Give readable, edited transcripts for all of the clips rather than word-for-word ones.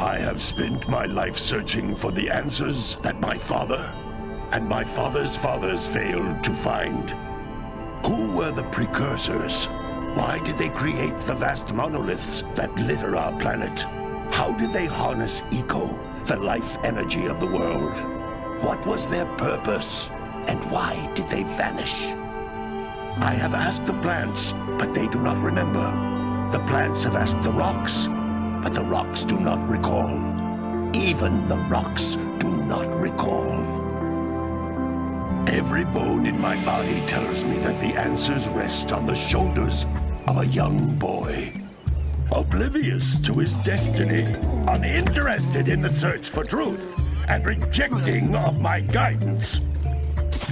I have spent my life searching for the answers that my father and my father's fathers failed to find. Who were the precursors? Why did they create the vast monoliths that litter our planet? How did they harness eco, the life energy of the world? What was their purpose? And why did they vanish? I have asked the plants, but they do not remember. The plants have asked the rocks, but the rocks do not recall. Even the rocks do not recall. Every bone in my body tells me that the answers rest on the shoulders of a young boy. Oblivious to his destiny, uninterested in the search for truth, and rejecting of my guidance.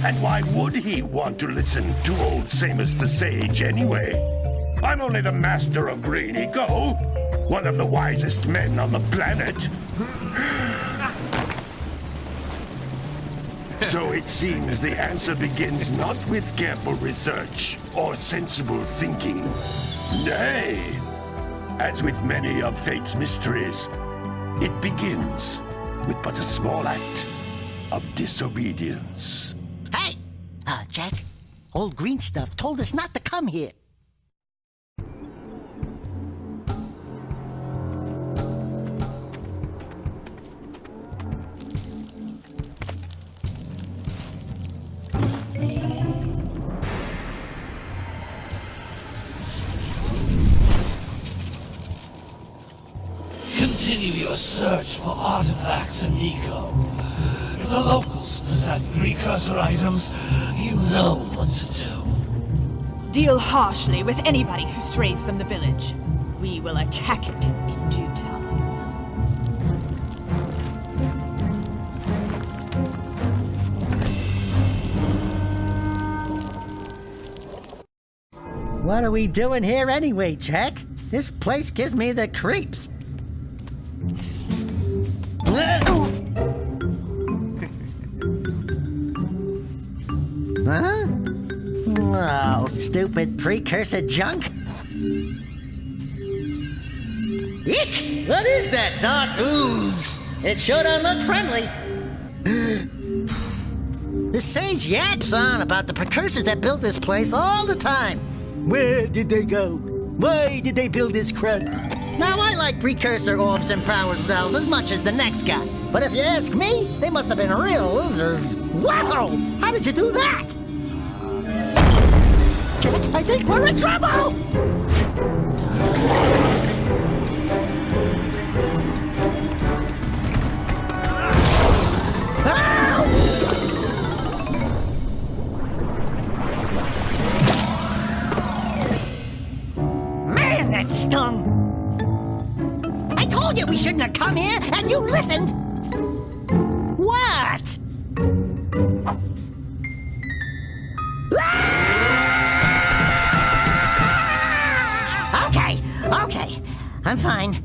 And why would he want to listen to old Samos the Sage anyway? I'm only the master of green eco, one of the wisest men on the planet. So it seems the answer begins not with careful research or sensible thinking. Nay, as with many of fate's mysteries, it begins with but a small act of disobedience. Hey! Jack, old green stuff told us not to come here. Continue your search for artifacts and eco. If the locals possess precursor items, you know what to do. Deal harshly with anybody who strays from the village. We will attack it in due time. What are we doing here anyway, Jack? This place gives me the creeps. Huh? Oh, stupid precursor junk. Eek! What is that dark ooze? It sure don't look friendly. The sage yaps on about the precursors that built this place all the time. Where did they go? Why did they build this crud? Now, I like precursor orbs and power cells as much as the next guy. But if you ask me, they must have been real losers. Wow! How did you do that? Jack, I think we're in trouble! Man, that stung! I told you we shouldn't have come here, and you listened! What? Okay. I'm fine.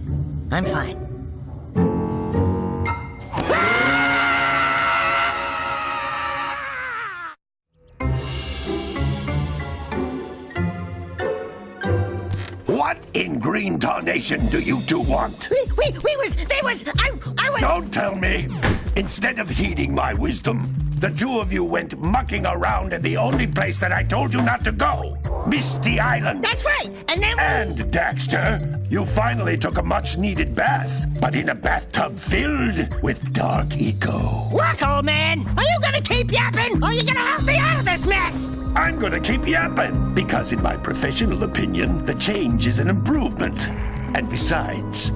What in green tarnation do you two want? I was... Don't tell me! Instead of heeding my wisdom, the two of you went mucking around in the only place that I told you not to go! Misty Island! That's right! And then... And, Daxter, you finally took a much-needed bath, but in a bathtub filled with dark eco. Look, old man! Are you gonna keep yapping, or are you gonna help me out of this mess? I'm gonna keep yapping, because in my professional opinion, the change is an improvement. And besides,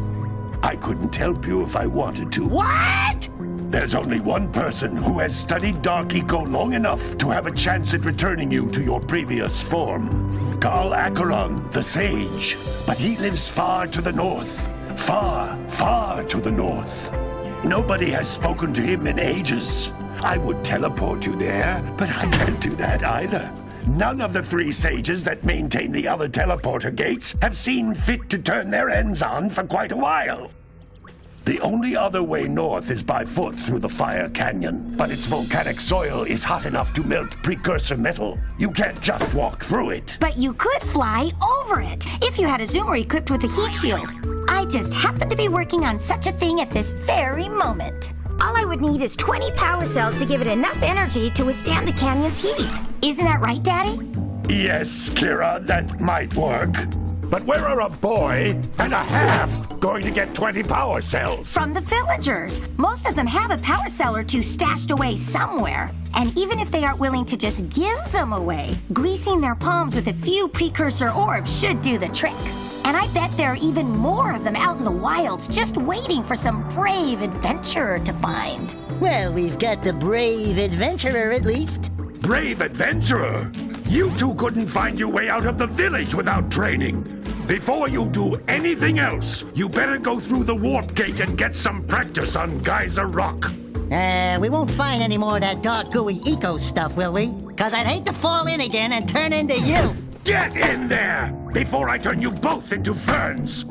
I couldn't help you if I wanted to. What? There's only one person who has studied dark eco long enough to have a chance at returning you to your previous form. Gol and Maia, the Sage. But he lives far to the north. Far to the north. Nobody has spoken to him in ages. I would teleport you there, but I can't do that either. None of the three sages that maintain the other teleporter gates have seen fit to turn their ends on for quite a while. The only other way north is by foot through the Fire Canyon, but its volcanic soil is hot enough to melt precursor metal. You can't just walk through it. But you could fly over it if you had a zoomer equipped with a heat shield. I just happened to be working on such a thing at this very moment. All I would need is 20 power cells to give it enough energy to withstand the canyon's heat. Isn't that right, Daddy? Yes, Kira, that might work. But where are a boy and a half going to get 20 power cells? From the villagers. Most of them have a power cell or two stashed away somewhere. And even if they aren't willing to just give them away, greasing their palms with a few precursor orbs should do the trick. And I bet there are even more of them out in the wilds just waiting for some brave adventurer to find. Well, we've got the brave adventurer at least. Brave adventurer? You two couldn't find your way out of the village without training. Before you do anything else, you better go through the warp gate and get some practice on Geyser Rock. We won't find any more of that dark gooey eco stuff, will we? 'Cause I'd hate to fall in again and turn into you. Get in there before I turn you both into ferns.